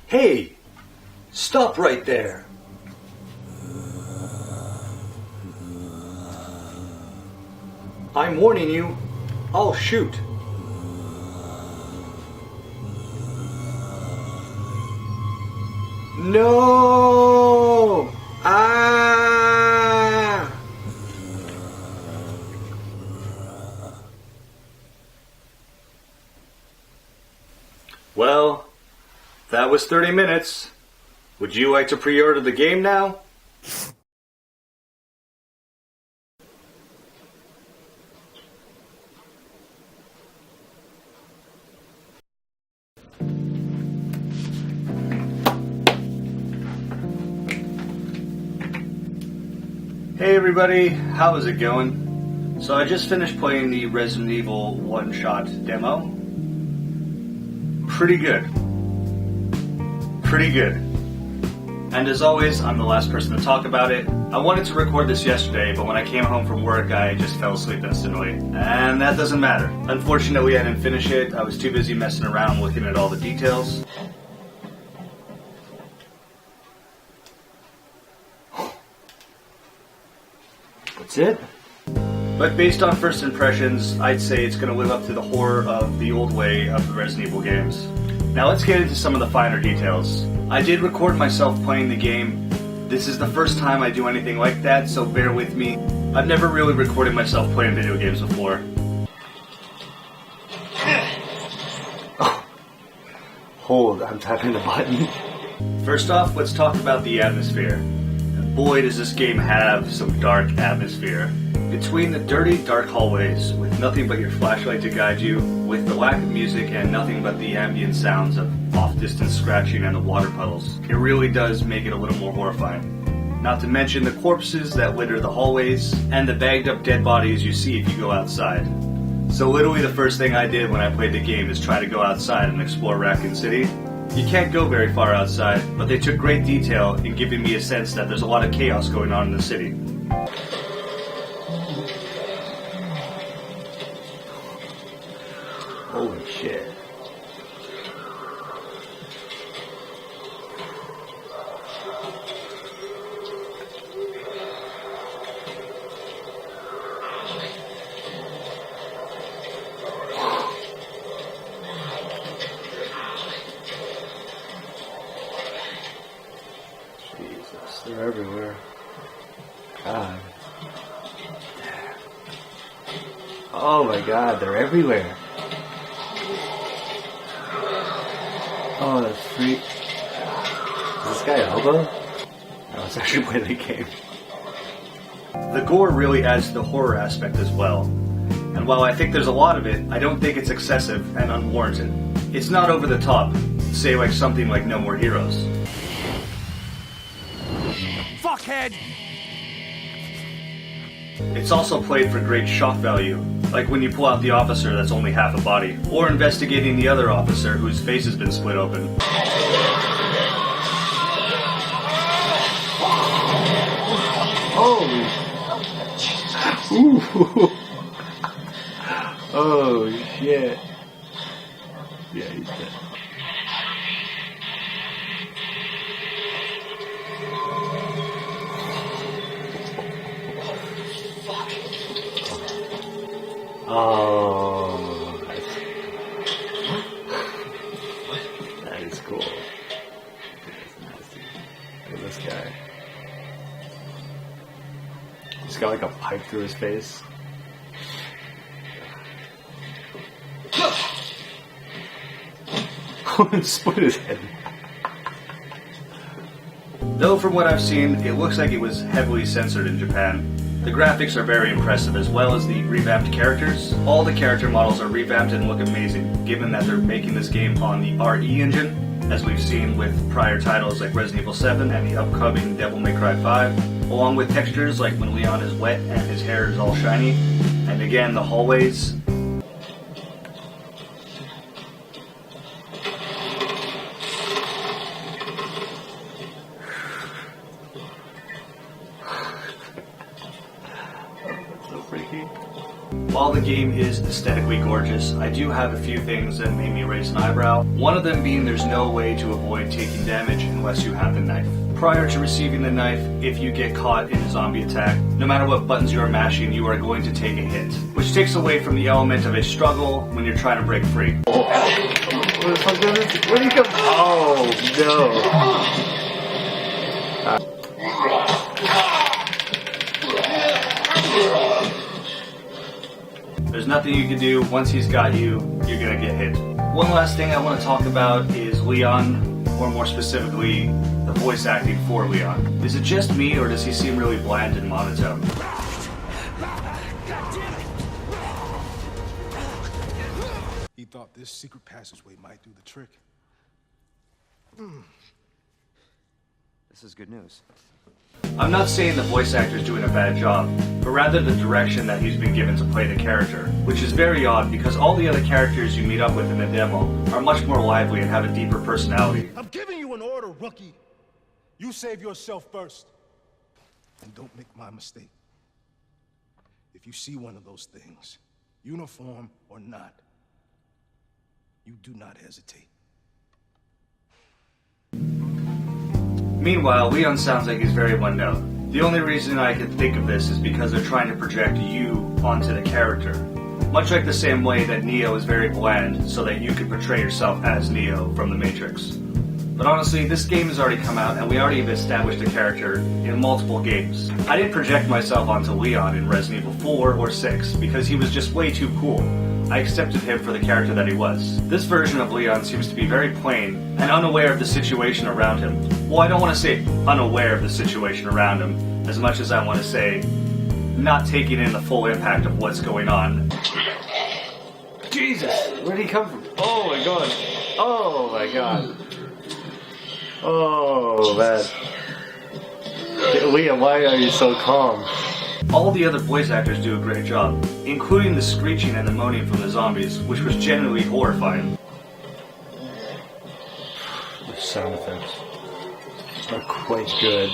Hey! Stop right there! I'm warning you. I'll shoot. No! Ah! Well, that was 30 minutes. Would you like to pre-order the game now? Hey everybody, how is it going? So I just finished playing the Resident Evil one-shot demo. Pretty good. Pretty good. And as always, I'm the last person to talk about it. I wanted to record this yesterday, but when I came home from work, I just fell asleep instantly. And that doesn't matter. Unfortunately, I didn't finish it. I was too busy messing around looking at all the details. That's it. But based on first impressions, I'd say it's going to live up to the horror of the old way of the Resident Evil games. Now let's get into some of the finer details. I did record myself playing the game. This is the first time I do anything like that, so bear with me. I've never really recorded myself playing video games before. Oh. Hold, I'm tapping the button. First off, let's talk about the atmosphere. And boy, does this game have some dark atmosphere. Between the dirty, dark hallways, with nothing but your flashlight to guide you, with the lack of music and nothing but the ambient sounds of off-distance scratching and the water puddles, it really does make it a little more horrifying. Not to mention the corpses that litter the hallways, and the bagged-up dead bodies you see if you go outside. So literally the first thing I did when I played the game is try to go outside and explore Raccoon City. You can't go very far outside, but they took great detail in giving me a sense that there's a lot of chaos going on in the city. Holy shit. Jesus, they're everywhere. God. Oh my god, they're everywhere. Oh, that's sweet. Is this guy a hobo? No, it's actually playing the game. The gore really adds to the horror aspect as well. And while I think there's a lot of it, I don't think it's excessive and unwarranted. It's not over the top, say like something like No More Heroes. Fuckhead! It's also played for great shock value, like when you pull out the officer that's only half a body, or investigating the other officer whose face has been split open. Holy! Ooh. Oh shit! Yeah, he's dead. Oh, that is cool. Look at this guy. He's got like a pipe through his face. Split his head. Though from what I've seen, it looks like it was heavily censored in Japan. The graphics are very impressive, as well as the revamped characters. All the character models are revamped and look amazing, given that they're making this game on the RE engine, as we've seen with prior titles like Resident Evil 7 and the upcoming Devil May Cry 5, along with textures like when Leon is wet and his hair is all shiny. And again, the hallways. So freaky. While the game is aesthetically gorgeous, I do have a few things that made me raise an eyebrow. One of them being there's no way to avoid taking damage unless you have the knife. Prior to receiving the knife, if you get caught in a zombie attack, no matter what buttons you are mashing, you are going to take a hit, which takes away from the element of a struggle when you're trying to break free. Where did he come? Oh, no. There's nothing you can do. Once he's got you, you're gonna get hit. One last thing I want to talk about is Leon, or more specifically, the voice acting for Leon. Is it just me, or does he seem really bland and monotone? He thought this secret passageway might do the trick. This is good news. I'm not saying the voice actor's doing a bad job, but rather the direction that he's been given to play the character, which is very odd because all the other characters you meet up with in the demo are much more lively and have a deeper personality. I'm giving you an order, rookie. You save yourself first. And don't make my mistake. If you see one of those things, uniform or not, you do not hesitate. Meanwhile, Leon sounds like he's very one note. The only reason I can think of this is because they're trying to project you onto the character. Much like the same way that Neo is very bland so that you can portray yourself as Neo from the Matrix. But honestly, this game has already come out and we already have established the character in multiple games. I didn't project myself onto Leon in Resident Evil 4 or 6 because he was just way too cool. I accepted him for the character that he was. This version of Leon seems to be very plain and unaware of the situation around him. Well, I don't want to say unaware of the situation around him as much as I want to say not taking in the full impact of what's going on. Jesus! Where did he come from? Oh my god! Oh my god! Oh man! Leon, why are you so calm? All the other voice actors do a great job, including the screeching and the moaning from the zombies, which was genuinely horrifying. The sound effects are quite good.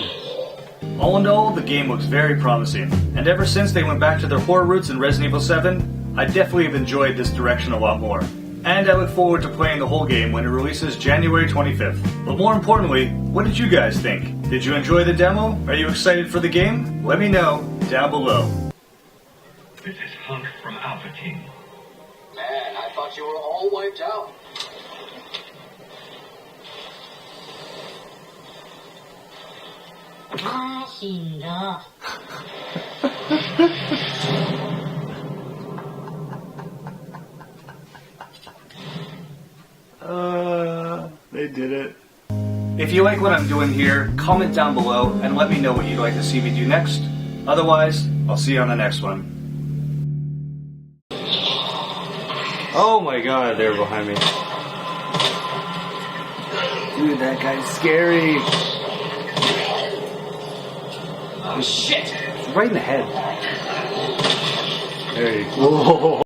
All in all, the game looks very promising, and ever since they went back to their horror roots in Resident Evil 7, I definitely have enjoyed this direction a lot more. And I look forward to playing the whole game when it releases January 25th. But more importantly, what did you guys think? Did you enjoy the demo? Are you excited for the game? Let me know down below. This is Hunk from Alpha Team. Man, I thought you were all wiped out. They did it. If you like what I'm doing here, comment down below and let me know what you'd like to see me do next. Otherwise, I'll see you on the next one. Oh my god, they're behind me. Dude, that guy's scary. Oh shit! Right in the head. There you go. Whoa.